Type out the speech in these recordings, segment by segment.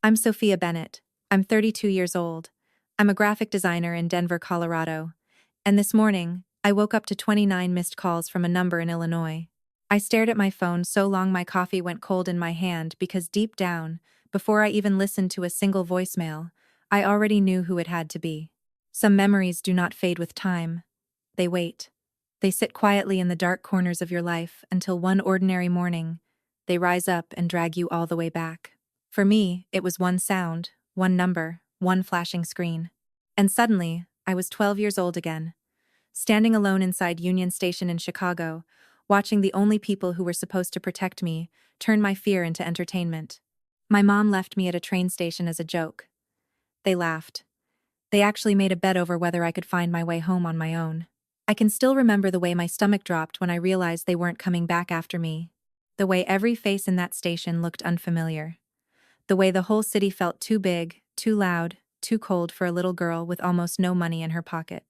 I'm Sophia Bennett. I'm 32 years old. I'm a graphic designer in Denver, Colorado. And this morning, I woke up to 29 missed calls from a number in Illinois. I stared at my phone so long my coffee went cold in my hand because deep down, before I even listened to a single voicemail, I already knew who it had to be. Some memories do not fade with time. They wait. They sit quietly in the dark corners of your life until one ordinary morning, they rise up and drag you all the way back. For me, it was one sound, one number, one flashing screen. And suddenly, I was 12 years old again, standing alone inside Union Station in Chicago, watching the only people who were supposed to protect me turn my fear into entertainment. My mom left me at a train station as a joke. They laughed. They actually made a bet over whether I could find my way home on my own. I can still remember the way my stomach dropped when I realized they weren't coming back after me. The way every face in that station looked unfamiliar. The way the whole city felt too big, too loud, too cold for a little girl with almost no money in her pocket.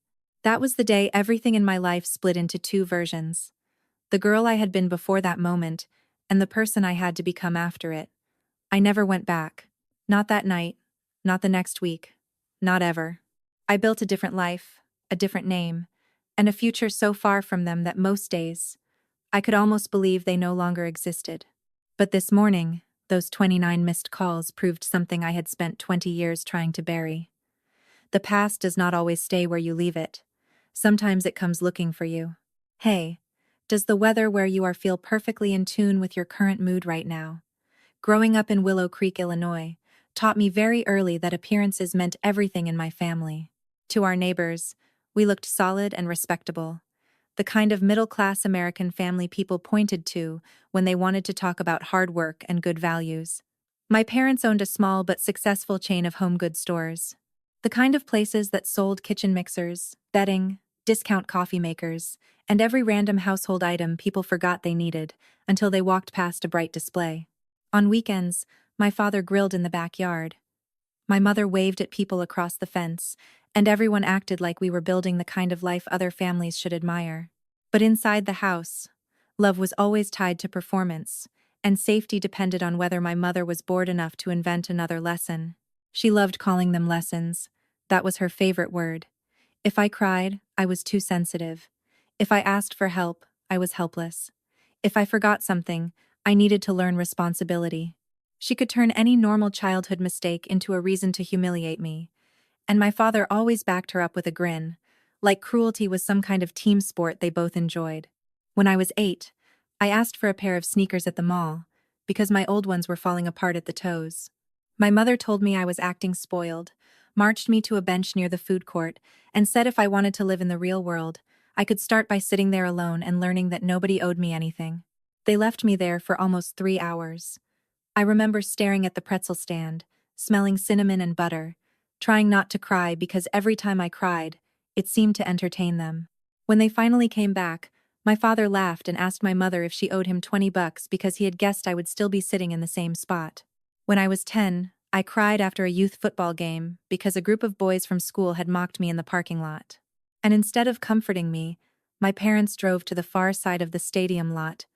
That was the day everything in my life split into two versions. The girl I had been before that moment, and the person I had to become after it. I never went back. Not that night, not the next week, not ever. I built a different life, a different name, and a future so far from them that most days, I could almost believe they no longer existed. But this morning, those 29 missed calls proved something I had spent 20 years trying to bury. The past does not always stay where you leave it. Sometimes it comes looking for you. Hey, does the weather where you are feel perfectly in tune with your current mood right now? Growing up in Willow Creek, Illinois, taught me very early that appearances meant everything in my family. To our neighbors, we looked solid and respectable. The kind of middle-class American family people pointed to when they wanted to talk about hard work and good values. My parents owned a small but successful chain of home goods stores. The kind of places that sold kitchen mixers, bedding, discount coffee makers, and every random household item people forgot they needed until they walked past a bright display. On weekends, my father grilled in the backyard. My mother waved at people across the fence, and everyone acted like we were building the kind of life other families should admire. But inside the house, love was always tied to performance, and safety depended on whether my mother was bored enough to invent another lesson. She loved calling them lessons. That was her favorite word. If I cried, I was too sensitive. If I asked for help, I was helpless. If I forgot something, I needed to learn responsibility. She could turn any normal childhood mistake into a reason to humiliate me. And my father always backed her up with a grin, like cruelty was some kind of team sport they both enjoyed. When I was 8, I asked for a pair of sneakers at the mall, because my old ones were falling apart at the toes. My mother told me I was acting spoiled, marched me to a bench near the food court, and said if I wanted to live in the real world, I could start by sitting there alone and learning that nobody owed me anything. They left me there for almost 3 hours. I remember staring at the pretzel stand, smelling cinnamon and butter, trying not to cry because every time I cried, it seemed to entertain them. When they finally came back, my father laughed and asked my mother if she owed him $20 because he had guessed I would still be sitting in the same spot. When I was 10, I cried after a youth football game because a group of boys from school had mocked me in the parking lot. And instead of comforting me, my parents drove to the far side of the stadium lot,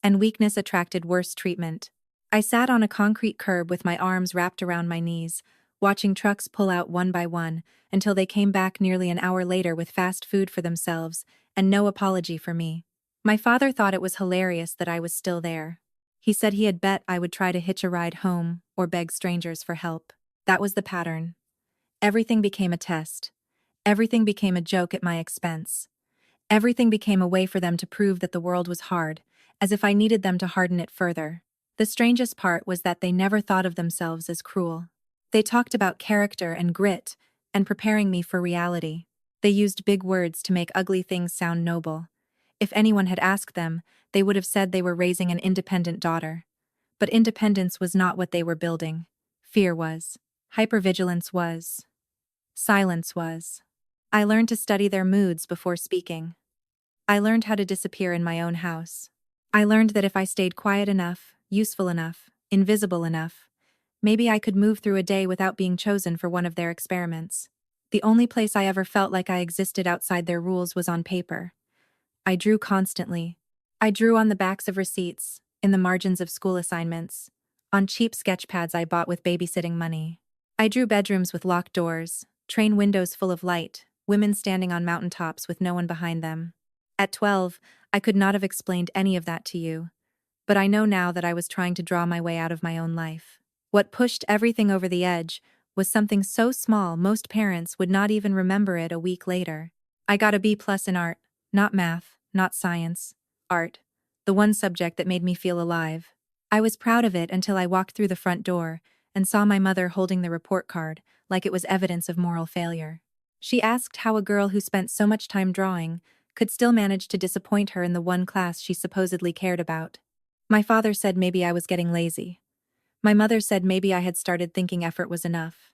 and weakness attracted worse treatment. I sat on a concrete curb with my arms wrapped around my knees, watching trucks pull out one by one until they came back nearly an hour later with fast food for themselves and no apology for me. My father thought it was hilarious that I was still there. He said he had bet I would try to hitch a ride home or beg strangers for help. That was the pattern. Everything became a test. Everything became a joke at my expense. Everything became a way for them to prove that the world was hard, as if I needed them to harden it further. The strangest part was that they never thought of themselves as cruel. They talked about character and grit, and preparing me for reality. They used big words to make ugly things sound noble. If anyone had asked them, they would have said they were raising an independent daughter. But independence was not what they were building. Fear was. Hypervigilance was. Silence was. I learned to study their moods before speaking. I learned how to disappear in my own house. I learned that if I stayed quiet enough, useful enough, invisible enough, maybe I could move through a day without being chosen for one of their experiments. The only place I ever felt like I existed outside their rules was on paper. I drew constantly. I drew on the backs of receipts, in the margins of school assignments. on cheap sketch pads I bought with babysitting money. I drew bedrooms with locked doors, train windows full of light, women standing on mountaintops with no one behind them. At 12, I could not have explained any of that to you, but I know now that I was trying to draw my way out of my own life. What pushed everything over the edge was something so small most parents would not even remember it a week later. I got a B+ in art, not math, not science, art, the one subject that made me feel alive. I was proud of it until I walked through the front door and saw my mother holding the report card like it was evidence of moral failure. She asked how a girl who spent so much time drawing could still manage to disappoint her in the one class she supposedly cared about. My father said maybe I was getting lazy. My mother said maybe I had started thinking effort was enough.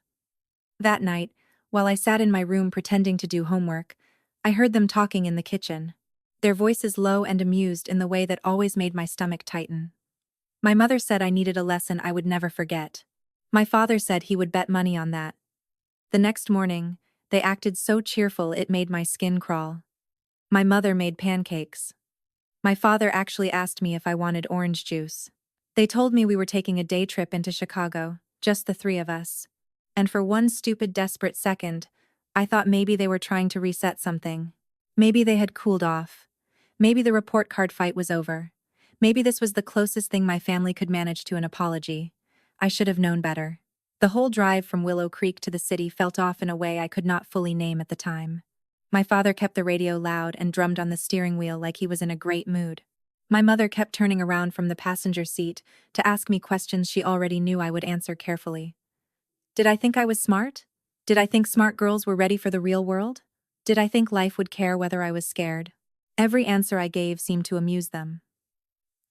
That night, while I sat in my room pretending to do homework, I heard them talking in the kitchen, their voices low and amused in the way that always made my stomach tighten. My mother said I needed a lesson I would never forget. My father said he would bet money on that. The next morning, they acted so cheerful it made my skin crawl. My mother made pancakes. My father actually asked me if I wanted orange juice. They told me we were taking a day trip into Chicago, just the three of us. And for one stupid, desperate second, I thought maybe they were trying to reset something. Maybe they had cooled off. Maybe the report card fight was over. Maybe this was the closest thing my family could manage to an apology. I should have known better. The whole drive from Willow Creek to the city felt off in a way I could not fully name at the time. My father kept the radio loud and drummed on the steering wheel like he was in a great mood. My mother kept turning around from the passenger seat to ask me questions she already knew I would answer carefully. Did I think I was smart? Did I think smart girls were ready for the real world? Did I think life would care whether I was scared? Every answer I gave seemed to amuse them.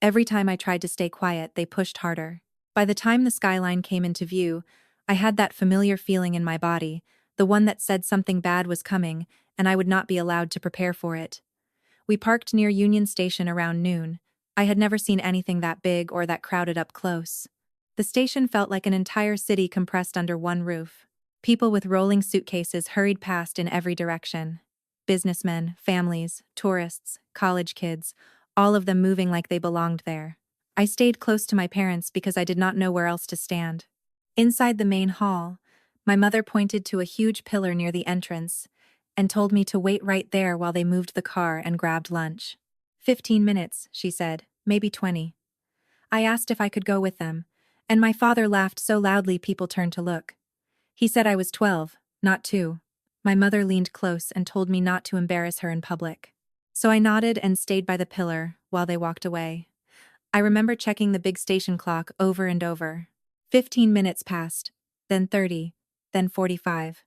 Every time I tried to stay quiet, they pushed harder. By the time the skyline came into view, I had that familiar feeling in my body, the one that said something bad was coming, and I would not be allowed to prepare for it. We parked near Union Station around noon. I had never seen anything that big or that crowded up close. The station felt like an entire city compressed under one roof. People with rolling suitcases hurried past in every direction. Businessmen, families, tourists, college kids, all of them moving like they belonged there. I stayed close to my parents because I did not know where else to stand. Inside the main hall, my mother pointed to a huge pillar near the entrance and told me to wait right there while they moved the car and grabbed lunch. 15 minutes, she said, maybe 20. I asked if I could go with them, and my father laughed so loudly people turned to look. He said I was 12, not 2. My mother leaned close and told me not to embarrass her in public. So I nodded and stayed by the pillar while they walked away. I remember checking the big station clock over and over. 15 minutes passed, then 30, then 45.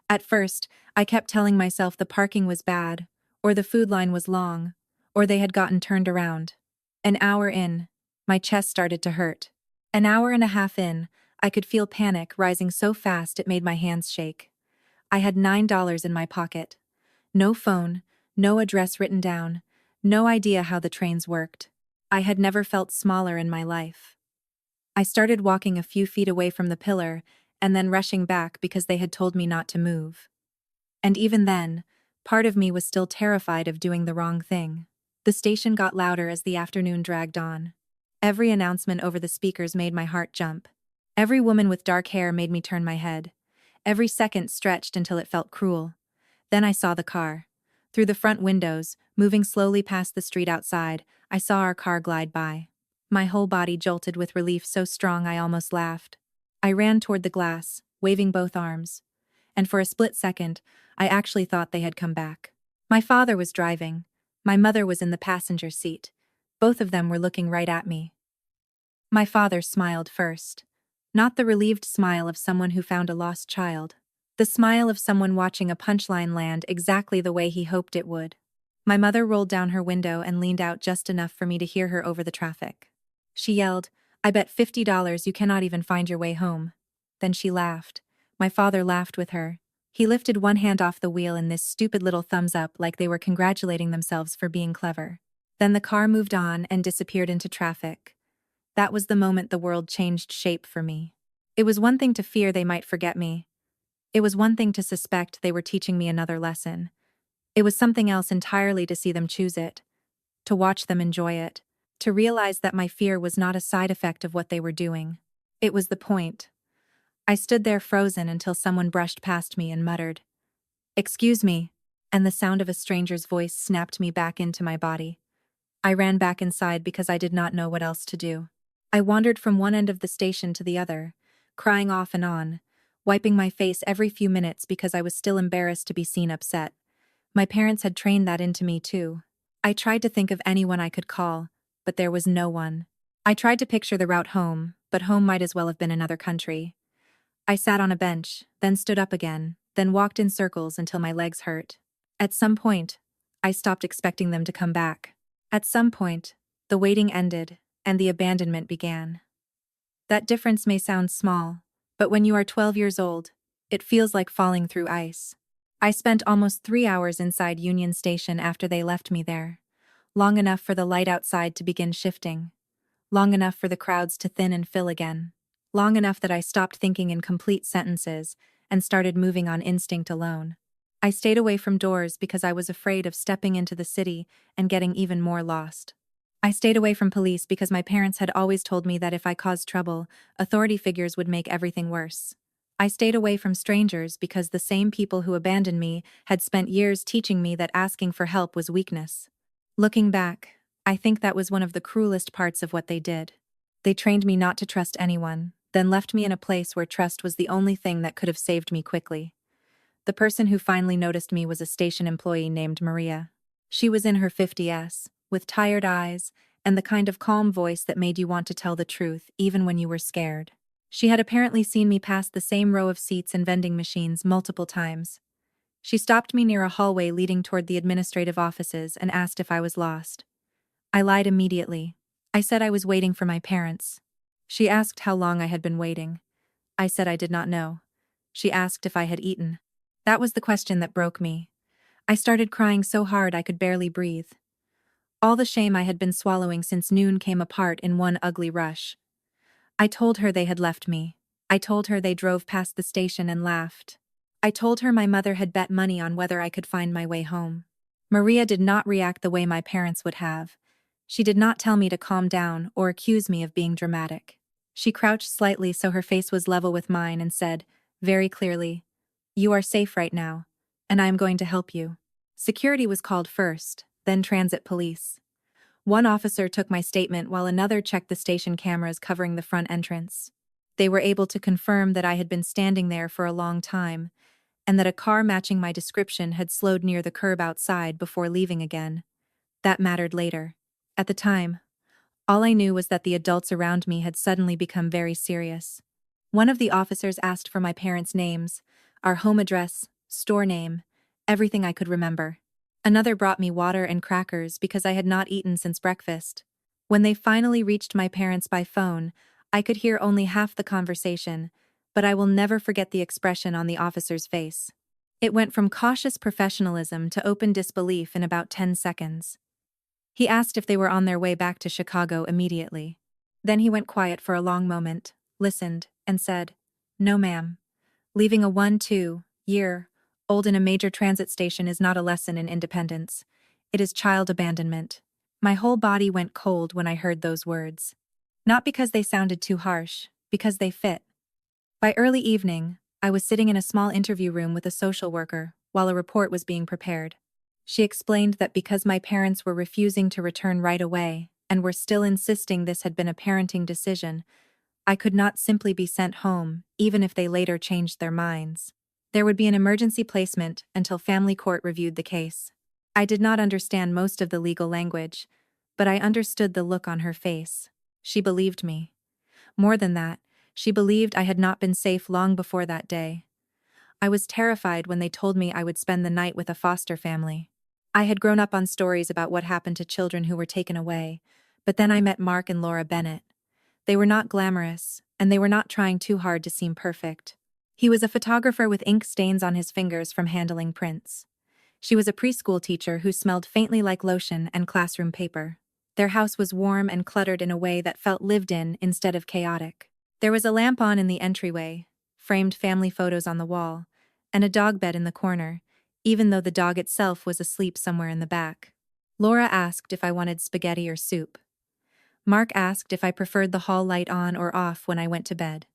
At first, I kept telling myself the parking was bad, or the food line was long, or they had gotten turned around. An hour in, my chest started to hurt. An hour and a half in, I could feel panic rising so fast it made my hands shake. I had $9 in my pocket. No phone, no address written down, no idea how the trains worked. I had never felt smaller in my life. I started walking a few feet away from the pillar and then rushing back because they had told me not to move. And even then, part of me was still terrified of doing the wrong thing. The station got louder as the afternoon dragged on. Every announcement over the speakers made my heart jump. Every woman with dark hair made me turn my head. Every second stretched until it felt cruel. Then I saw the car. Through the front windows, moving slowly past the street outside, I saw our car glide by. My whole body jolted with relief so strong I almost laughed. I ran toward the glass, waving both arms. And for a split second, I actually thought they had come back. My father was driving. My mother was in the passenger seat. Both of them were looking right at me. My father smiled first. Not the relieved smile of someone who found a lost child. The smile of someone watching a punchline land exactly the way he hoped it would. My mother rolled down her window and leaned out just enough for me to hear her over the traffic. She yelled, "I bet $50 you cannot even find your way home." Then she laughed. My father laughed with her. He lifted one hand off the wheel in this stupid little thumbs up like they were congratulating themselves for being clever. Then the car moved on and disappeared into traffic. That was the moment the world changed shape for me. It was one thing to fear they might forget me. It was one thing to suspect they were teaching me another lesson. It was something else entirely to see them choose it, to watch them enjoy it. to realize that my fear was not a side effect of what they were doing. It was the point. I stood there frozen until someone brushed past me and muttered, "Excuse me," and the sound of a stranger's voice snapped me back into my body. I ran back inside because I did not know what else to do. I wandered from one end of the station to the other, crying off and on, wiping my face every few minutes because I was still embarrassed to be seen upset. My parents had trained that into me too. I tried to think of anyone I could call, but there was no one. I tried to picture the route home, but home might as well have been another country. I sat on a bench, then stood up again, then walked in circles until my legs hurt. At some point, I stopped expecting them to come back. At some point, the waiting ended, and the abandonment began. That difference may sound small, but when you are 12 years old, it feels like falling through ice. I spent almost 3 hours inside Union Station after they left me there, long enough for the light outside to begin shifting, long enough for the crowds to thin and fill again, long enough that I stopped thinking in complete sentences and started moving on instinct alone. I stayed away from doors because I was afraid of stepping into the city and getting even more lost. I stayed away from police because my parents had always told me that if I caused trouble, authority figures would make everything worse. I stayed away from strangers because the same people who abandoned me had spent years teaching me that asking for help was weakness. Looking back, I think that was one of the cruelest parts of what they did. They trained me not to trust anyone, then left me in a place where trust was the only thing that could have saved me quickly. The person who finally noticed me was a station employee named Maria. She was in her 50s, with tired eyes, and the kind of calm voice that made you want to tell the truth even when you were scared. She had apparently seen me pass the same row of seats and vending machines multiple times. She stopped me near a hallway leading toward the administrative offices and asked if I was lost. I lied immediately. I said I was waiting for my parents. She asked how long I had been waiting. I said I did not know. She asked if I had eaten. That was the question that broke me. I started crying so hard I could barely breathe. All the shame I had been swallowing since noon came apart in one ugly rush. I told her they had left me. I told her they drove past the station and laughed. I told her my mother had bet money on whether I could find my way home. Maria did not react the way my parents would have. She did not tell me to calm down or accuse me of being dramatic. She crouched slightly so her face was level with mine and said, very clearly, "You are safe right now, and I am going to help you." Security was called first, then transit police. One officer took my statement while another checked the station cameras covering the front entrance. They were able to confirm that I had been standing there for a long time, and that a car matching my description had slowed near the curb outside before leaving again. That mattered later. At the time, all I knew was that the adults around me had suddenly become very serious. One of the officers asked for my parents' names, our home address, store name, everything I could remember. Another brought me water and crackers because I had not eaten since breakfast. When they finally reached my parents by phone, I could hear only half the conversation, but I will never forget the expression on the officer's face. It went from cautious professionalism to open disbelief in about 10 seconds. He asked if they were on their way back to Chicago immediately. Then he went quiet for a long moment, listened, and said, "No, ma'am. Leaving a 1-2-year-old in a major transit station is not a lesson in independence. It is child abandonment." My whole body went cold when I heard those words. Not because they sounded too harsh, because they fit. By early evening, I was sitting in a small interview room with a social worker while a report was being prepared. She explained that because my parents were refusing to return right away and were still insisting this had been a parenting decision, I could not simply be sent home, even if they later changed their minds. There would be an emergency placement until family court reviewed the case. I did not understand most of the legal language, but I understood the look on her face. She believed me. More than that, she believed I had not been safe long before that day. I was terrified when they told me I would spend the night with a foster family. I had grown up on stories about what happened to children who were taken away, but then I met Mark and Laura Bennett. They were not glamorous, and they were not trying too hard to seem perfect. He was a photographer with ink stains on his fingers from handling prints. She was a preschool teacher who smelled faintly like lotion and classroom paper. Their house was warm and cluttered in a way that felt lived in instead of chaotic. There was a lamp on in the entryway, framed family photos on the wall, and a dog bed in the corner, even though the dog itself was asleep somewhere in the back. Laura asked if I wanted spaghetti or soup. Mark asked if I preferred the hall light on or off when I went to bed.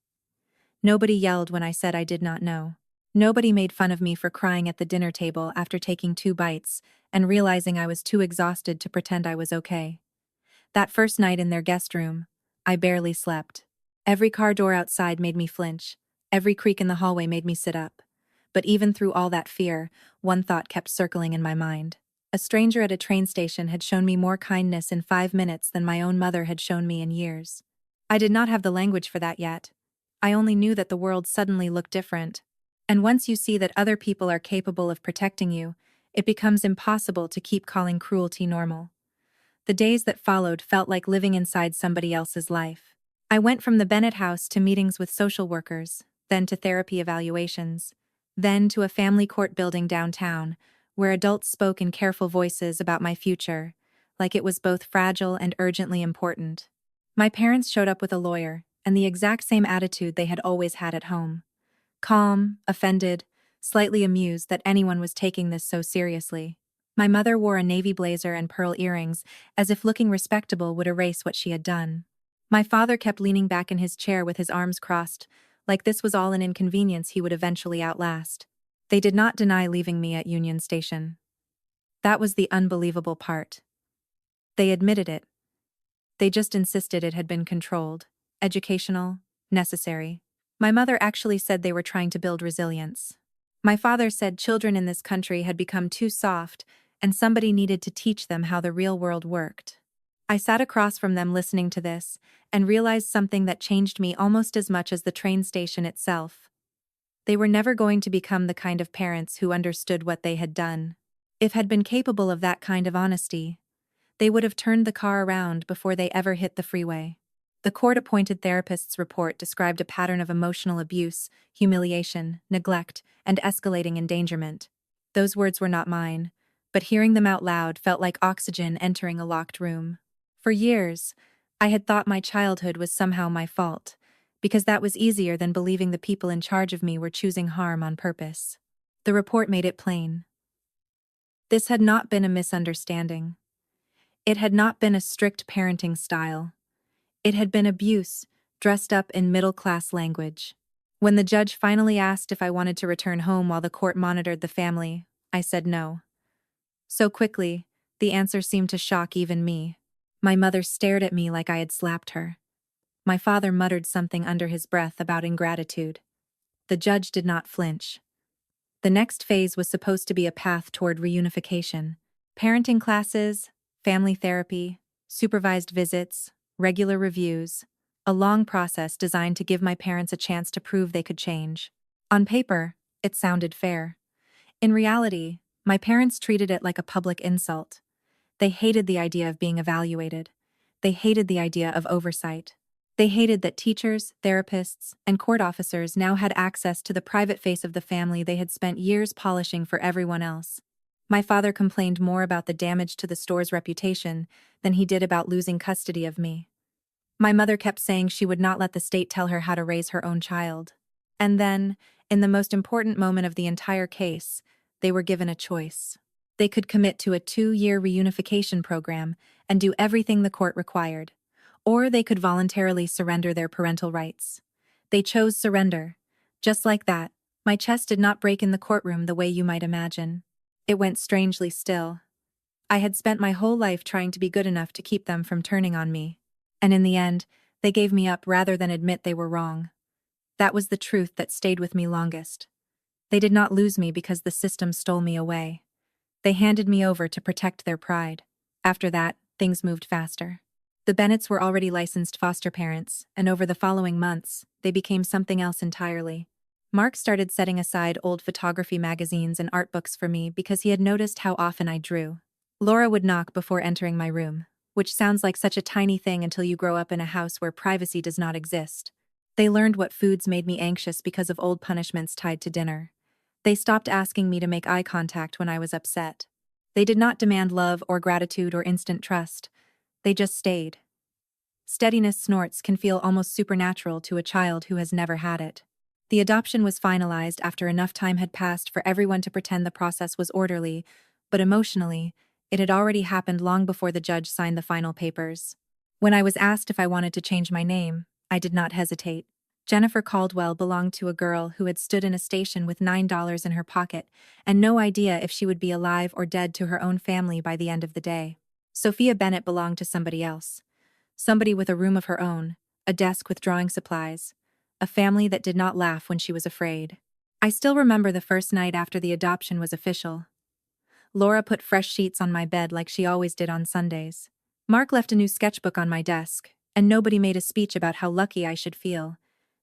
Nobody yelled when I said I did not know. Nobody made fun of me for crying at the dinner table after taking 2 bites and realizing I was too exhausted to pretend I was okay. That first night in their guest room, I barely slept. Every car door outside made me flinch. Every creak in the hallway made me sit up. But even through all that fear, one thought kept circling in my mind. A stranger at a train station had shown me more kindness in 5 minutes than my own mother had shown me in years. I did not have the language for that yet. I only knew that the world suddenly looked different. And once you see that other people are capable of protecting you, it becomes impossible to keep calling cruelty normal. The days that followed felt like living inside somebody else's life. I went from the Bennett house to meetings with social workers, then to therapy evaluations, then to a family court building downtown, where adults spoke in careful voices about my future, like it was both fragile and urgently important. My parents showed up with a lawyer, and the exact same attitude they had always had at home. Calm, offended, slightly amused that anyone was taking this so seriously. My mother wore a navy blazer and pearl earrings, as if looking respectable would erase what she had done. My father kept leaning back in his chair with his arms crossed, like this was all an inconvenience he would eventually outlast. They did not deny leaving me at Union Station. That was the unbelievable part. They admitted it. They just insisted it had been controlled, educational, necessary. My mother actually said they were trying to build resilience. My father said children in this country had become too soft, and somebody needed to teach them how the real world worked. I sat across from them listening to this, and realized something that changed me almost as much as the train station itself. They were never going to become the kind of parents who understood what they had done. If had been capable of that kind of honesty, they would have turned the car around before they ever hit the freeway. The court-appointed therapist's report described a pattern of emotional abuse, humiliation, neglect, and escalating endangerment. Those words were not mine, but hearing them out loud felt like oxygen entering a locked room. For years, I had thought my childhood was somehow my fault, because that was easier than believing the people in charge of me were choosing harm on purpose. The report made it plain. This had not been a misunderstanding. It had not been a strict parenting style. It had been abuse, dressed up in middle-class language. When the judge finally asked if I wanted to return home while the court monitored the family, I said no. So quickly, the answer seemed to shock even me. My mother stared at me like I had slapped her. My father muttered something under his breath about ingratitude. The judge did not flinch. The next phase was supposed to be a path toward reunification. Parenting classes, family therapy, supervised visits, regular reviews, a long process designed to give my parents a chance to prove they could change. On paper, it sounded fair. In reality, my parents treated it like a public insult. They hated the idea of being evaluated. They hated the idea of oversight. They hated that teachers, therapists, and court officers now had access to the private face of the family they had spent years polishing for everyone else. My father complained more about the damage to the store's reputation than he did about losing custody of me. My mother kept saying she would not let the state tell her how to raise her own child. And then, in the most important moment of the entire case, they were given a choice. They could commit to a 2-year reunification program and do everything the court required, or they could voluntarily surrender their parental rights. They chose surrender. Just like that, my chest did not break in the courtroom the way you might imagine. It went strangely still. I had spent my whole life trying to be good enough to keep them from turning on me. And in the end, they gave me up rather than admit they were wrong. That was the truth that stayed with me longest. They did not lose me because the system stole me away. They handed me over to protect their pride. After that, things moved faster. The Bennetts were already licensed foster parents, and over the following months, they became something else entirely. Mark started setting aside old photography magazines and art books for me because he had noticed how often I drew. Laura would knock before entering my room, which sounds like such a tiny thing until you grow up in a house where privacy does not exist. They learned what foods made me anxious because of old punishments tied to dinner. They stopped asking me to make eye contact when I was upset. They did not demand love or gratitude or instant trust. They just stayed. Steadiness snorts can feel almost supernatural to a child who has never had it. The adoption was finalized after enough time had passed for everyone to pretend the process was orderly, but emotionally, it had already happened long before the judge signed the final papers. When I was asked if I wanted to change my name, I did not hesitate. Jennifer Caldwell belonged to a girl who had stood in a station with $9 in her pocket and no idea if she would be alive or dead to her own family by the end of the day. Sophia Bennett belonged to somebody else. Somebody with a room of her own, a desk with drawing supplies, a family that did not laugh when she was afraid. I still remember the first night after the adoption was official. Laura put fresh sheets on my bed like she always did on Sundays. Mark left a new sketchbook on my desk, and nobody made a speech about how lucky I should feel.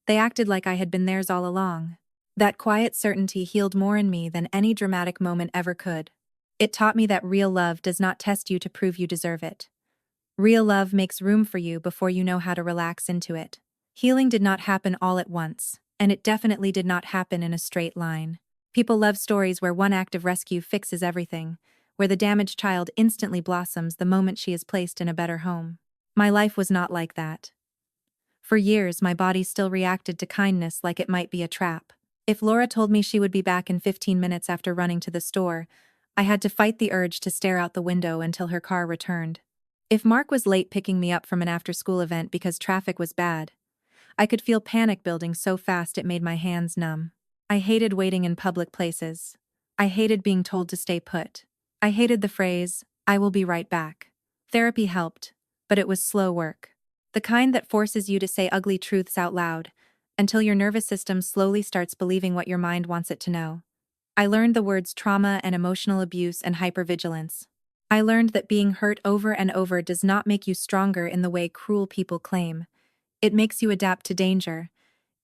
They acted like I had been theirs all along. That quiet certainty healed more in me than any dramatic moment ever could. It taught me that real love does not test you to prove you deserve it. Real love makes room for you before you know how to relax into it. Healing did not happen all at once, and it definitely did not happen in a straight line. People love stories where one act of rescue fixes everything, where the damaged child instantly blossoms the moment she is placed in a better home. My life was not like that. For years, my body still reacted to kindness like it might be a trap. If Laura told me she would be back in 15 minutes after running to the store, I had to fight the urge to stare out the window until her car returned. If Mark was late picking me up from an after-school event because traffic was bad, I could feel panic building so fast it made my hands numb. I hated waiting in public places. I hated being told to stay put. I hated the phrase, "I will be right back." Therapy helped, but it was slow work. The kind that forces you to say ugly truths out loud, until your nervous system slowly starts believing what your mind wants it to know. I learned the words trauma and emotional abuse and hypervigilance. I learned that being hurt over and over does not make you stronger in the way cruel people claim. It makes you adapt to danger.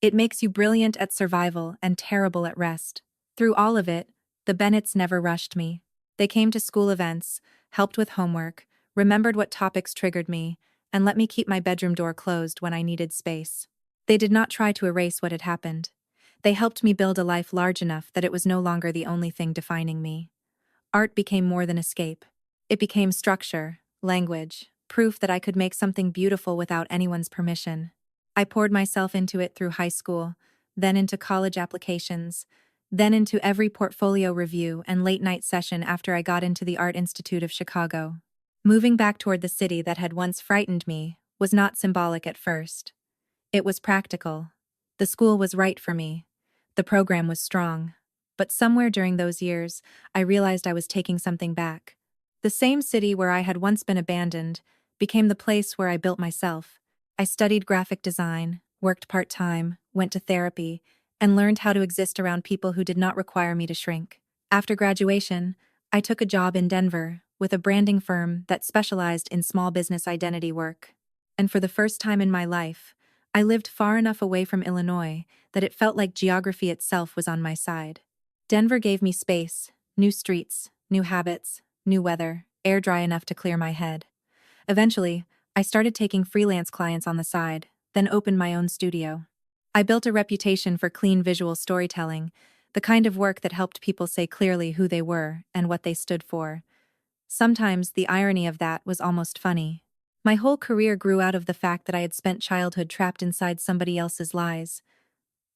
It makes you brilliant at survival and terrible at rest. Through all of it, the Bennetts never rushed me. They came to school events, helped with homework, remembered what topics triggered me, and let me keep my bedroom door closed when I needed space. They did not try to erase what had happened. They helped me build a life large enough that it was no longer the only thing defining me. Art became more than escape. It became structure, language, proof that I could make something beautiful without anyone's permission. I poured myself into it through high school, then into college applications, then into every portfolio review and late-night session after I got into the Art Institute of Chicago. Moving back toward the city that had once frightened me was not symbolic at first. It was practical. The school was right for me. The program was strong. But somewhere during those years, I realized I was taking something back. The same city where I had once been abandoned became the place where I built myself. I studied graphic design, worked part-time, went to therapy, and learned how to exist around people who did not require me to shrink. After graduation, I took a job in Denver with a branding firm that specialized in small business identity work. And for the first time in my life, I lived far enough away from Illinois that it felt like geography itself was on my side. Denver gave me space, new streets, new habits, new weather, air dry enough to clear my head. Eventually, I started taking freelance clients on the side, then opened my own studio. I built a reputation for clean visual storytelling, the kind of work that helped people say clearly who they were and what they stood for. Sometimes the irony of that was almost funny. My whole career grew out of the fact that I had spent childhood trapped inside somebody else's lies.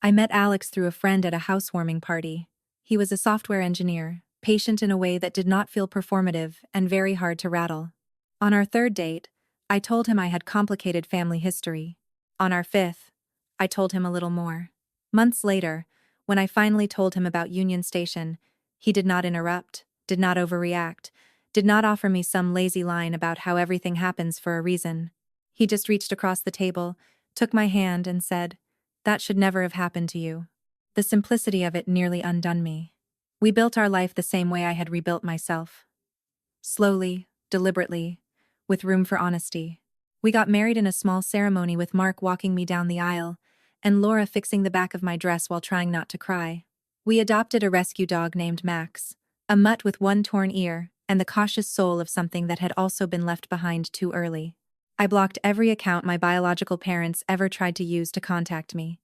I met Alex through a friend at a housewarming party. He was a software engineer, patient in a way that did not feel performative and very hard to rattle. On our third date, I told him I had complicated family history. On our fifth, I told him a little more. Months later, when I finally told him about Union Station, he did not interrupt, did not overreact, did not offer me some lazy line about how everything happens for a reason. He just reached across the table, took my hand, and said, "That should never have happened to you." The simplicity of it nearly undone me. We built our life the same way I had rebuilt myself. Slowly, deliberately, with room for honesty. We got married in a small ceremony with Mark walking me down the aisle, and Laura fixing the back of my dress while trying not to cry. We adopted a rescue dog named Max, a mutt with one torn ear, and the cautious soul of something that had also been left behind too early. I blocked every account my biological parents ever tried to use to contact me.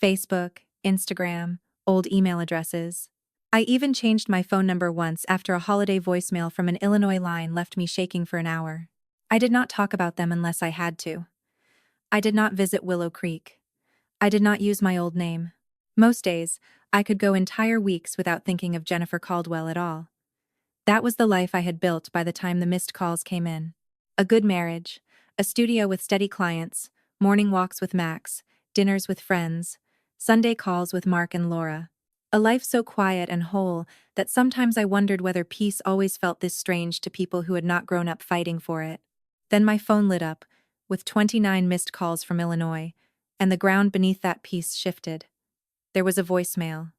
Facebook, Instagram, old email addresses. I even changed my phone number once after a holiday voicemail from an Illinois line left me shaking for an hour. I did not talk about them unless I had to. I did not visit Willow Creek. I did not use my old name. Most days, I could go entire weeks without thinking of Jennifer Caldwell at all. That was the life I had built by the time the missed calls came in. A good marriage, A studio with steady clients, morning walks with Max, dinners with friends, Sunday calls with Mark and Laura. A life so quiet and whole that sometimes I wondered whether peace always felt this strange to people who had not grown up fighting for it. Then my phone lit up, with 29 missed calls from Illinois, and the ground beneath that piece shifted. There was a voicemail.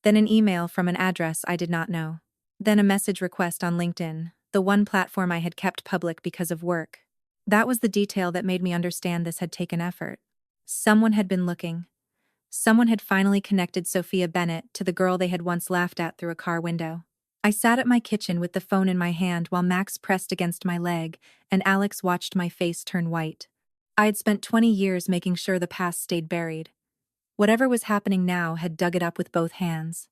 Then an email from an address I did not know. Then a message request on LinkedIn, the one platform I had kept public because of work. That was the detail that made me understand this had taken effort. Someone had been looking. Someone had finally connected Sophia Bennett to the girl they had once laughed at through a car window. I sat at my kitchen with the phone in my hand while Max pressed against my leg and Alex watched my face turn white. I had spent 20 years making sure the past stayed buried. Whatever was happening now had dug it up with both hands.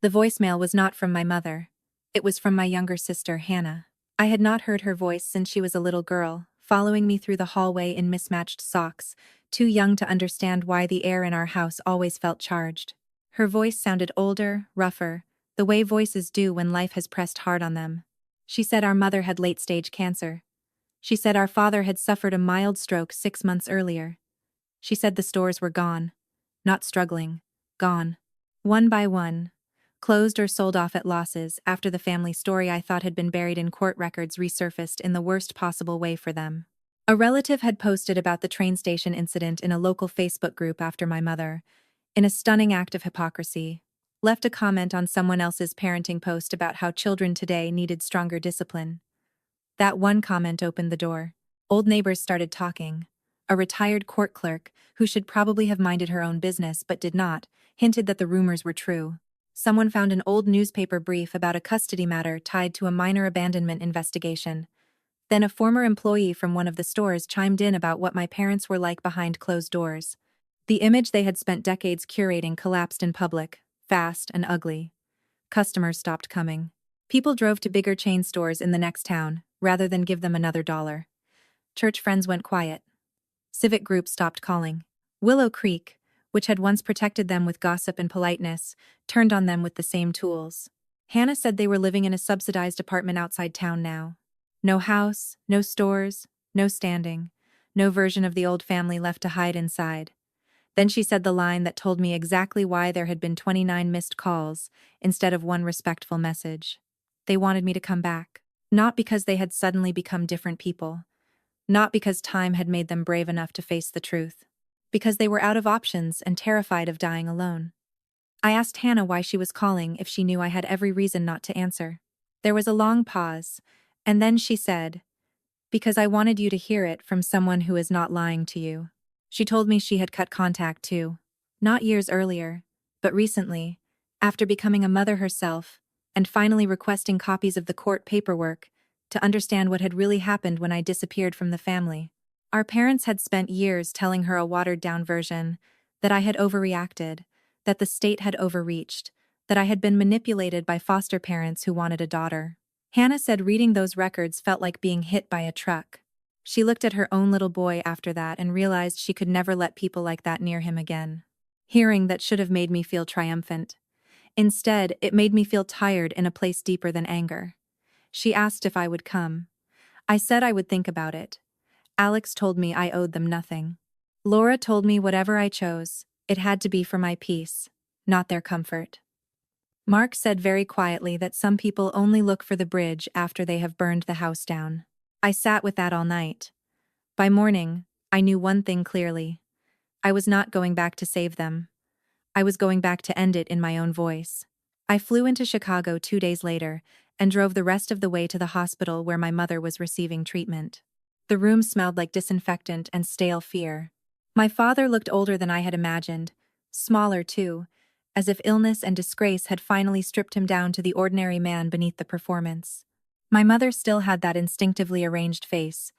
The voicemail was not from my mother. It was from my younger sister, Hannah. I had not heard her voice since she was a little girl, following me through the hallway in mismatched socks, too young to understand why the air in our house always felt charged. Her voice sounded older, rougher, the way voices do when life has pressed hard on them. She said our mother had late-stage cancer. She said our father had suffered a mild stroke 6 months earlier. She said the stores were gone. Not struggling. Gone. One by one. Closed or sold off at losses after the family story I thought had been buried in court records resurfaced in the worst possible way for them. A relative had posted about the train station incident in a local Facebook group after my mother, in a stunning act of hypocrisy, left a comment on someone else's parenting post about how children today needed stronger discipline. That one comment opened the door. Old neighbors started talking. A retired court clerk, who should probably have minded her own business but did not, hinted that the rumors were true. Someone found an old newspaper brief about a custody matter tied to a minor abandonment investigation. Then a former employee from one of the stores chimed in about what my parents were like behind closed doors. The image they had spent decades curating collapsed in public, fast and ugly. Customers stopped coming. People drove to bigger chain stores in the next town, rather than give them another dollar. Church friends went quiet. Civic groups stopped calling. Willow Creek, which had once protected them with gossip and politeness, turned on them with the same tools. Hannah said they were living in a subsidized apartment outside town now. No house, no stores, no standing, no version of the old family left to hide inside. Then she said the line that told me exactly why there had been 29 missed calls instead of one respectful message. They wanted me to come back. Not because they had suddenly become different people. Not because time had made them brave enough to face the truth. Because they were out of options and terrified of dying alone. I asked Hannah why she was calling if she knew I had every reason not to answer. There was a long pause, and then she said, "Because I wanted you to hear it from someone who is not lying to you." She told me she had cut contact too. Not years earlier, but recently, after becoming a mother herself, and finally requesting copies of the court paperwork to understand what had really happened when I disappeared from the family. Our parents had spent years telling her a watered-down version, that I had overreacted, that the state had overreached, that I had been manipulated by foster parents who wanted a daughter. Hannah said reading those records felt like being hit by a truck. She looked at her own little boy after that and realized she could never let people like that near him again. Hearing that should have made me feel triumphant. Instead, it made me feel tired in a place deeper than anger. She asked if I would come. I said I would think about it. Alex told me I owed them nothing. Laura told me whatever I chose, it had to be for my peace, not their comfort. Mark said very quietly that some people only look for the bridge after they have burned the house down. I sat with that all night. By morning, I knew one thing clearly. I was not going back to save them. I was going back to end it in my own voice. I flew into Chicago 2 days later and drove the rest of the way to the hospital where my mother was receiving treatment. The room smelled like disinfectant and stale fear. My father looked older than I had imagined, smaller too, as if illness and disgrace had finally stripped him down to the ordinary man beneath the performance. My mother still had that instinctively arranged face,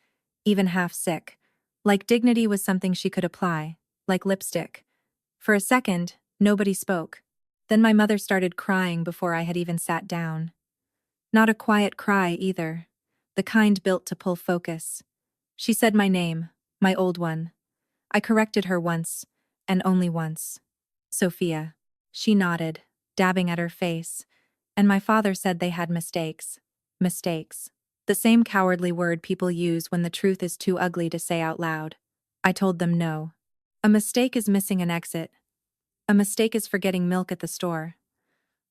even half sick, like dignity was something she could apply, like lipstick. For a second, nobody spoke. Then my mother started crying before I had even sat down. Not a quiet cry either, the kind built to pull focus. She said my name, my old one. I corrected her once, and only once. Sophia. She nodded, dabbing at her face, and my father said they had mistakes. Mistakes. The same cowardly word people use when the truth is too ugly to say out loud. I told them no. A mistake is missing an exit. A mistake is forgetting milk at the store.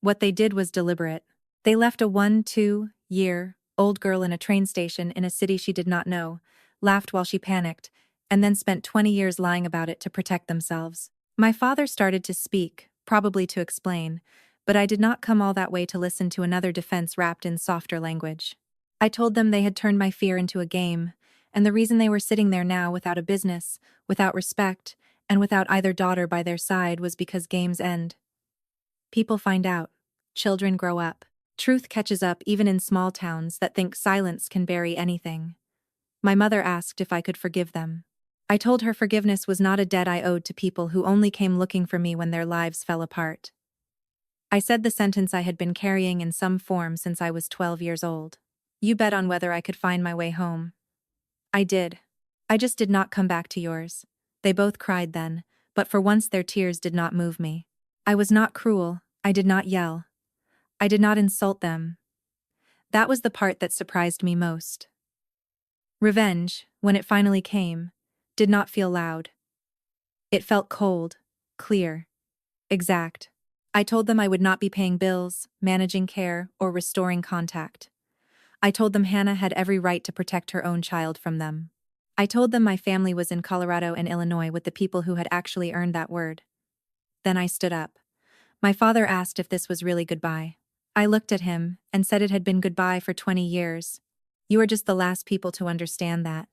What they did was deliberate. They left a 1-2-year-old girl in a train station in a city she did not know, laughed while she panicked, and then spent 20 years lying about it to protect themselves. My father started to speak, probably to explain, but I did not come all that way to listen to another defense wrapped in softer language. I told them they had turned my fear into a game, and the reason they were sitting there now without a business, without respect, and without either daughter by their side was because games end. People find out. Children grow up. Truth catches up even in small towns that think silence can bury anything. My mother asked if I could forgive them. I told her forgiveness was not a debt I owed to people who only came looking for me when their lives fell apart. I said the sentence I had been carrying in some form since I was 12 years old. You bet on whether I could find my way home. I did. I just did not come back to yours. They both cried then, but for once their tears did not move me. I was not cruel. I did not yell. I did not insult them. That was the part that surprised me most. Revenge, when it finally came, did not feel loud. It felt cold, clear, exact. I told them I would not be paying bills, managing care, or restoring contact. I told them Hannah had every right to protect her own child from them. I told them my family was in Colorado and Illinois with the people who had actually earned that word. Then I stood up. My father asked if this was really goodbye. I looked at him and said it had been goodbye for 20 years. You are just the last people to understand that.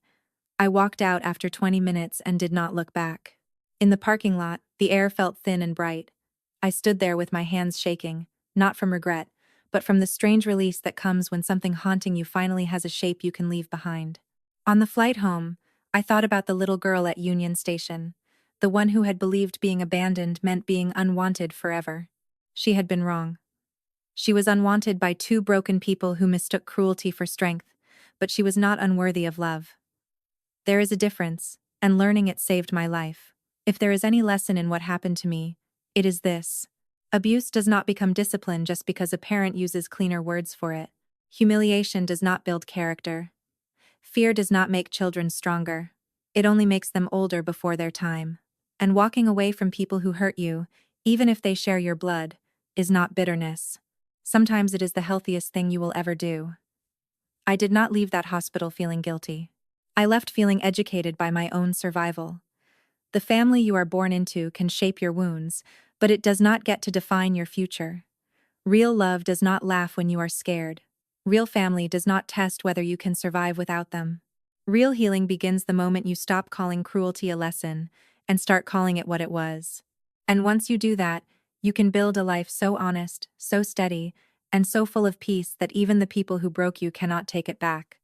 I walked out after 20 minutes and did not look back. In the parking lot, the air felt thin and bright. I stood there with my hands shaking, not from regret, but from the strange release that comes when something haunting you finally has a shape you can leave behind. On the flight home, I thought about the little girl at Union Station, the one who had believed being abandoned meant being unwanted forever. She had been wrong. She was unwanted by two broken people who mistook cruelty for strength, but she was not unworthy of love. There is a difference, and learning it saved my life. If there is any lesson in what happened to me, it is this. Abuse does not become discipline just because a parent uses cleaner words for it. Humiliation does not build character. Fear does not make children stronger. It only makes them older before their time. And walking away from people who hurt you, even if they share your blood, is not bitterness. Sometimes it is the healthiest thing you will ever do. I did not leave that hospital feeling guilty. I left feeling educated by my own survival. The family you are born into can shape your wounds, but it does not get to define your future. Real love does not laugh when you are scared. Real family does not test whether you can survive without them. Real healing begins the moment you stop calling cruelty a lesson and start calling it what it was. And once you do that, you can build a life so honest, so steady, and so full of peace that even the people who broke you cannot take it back.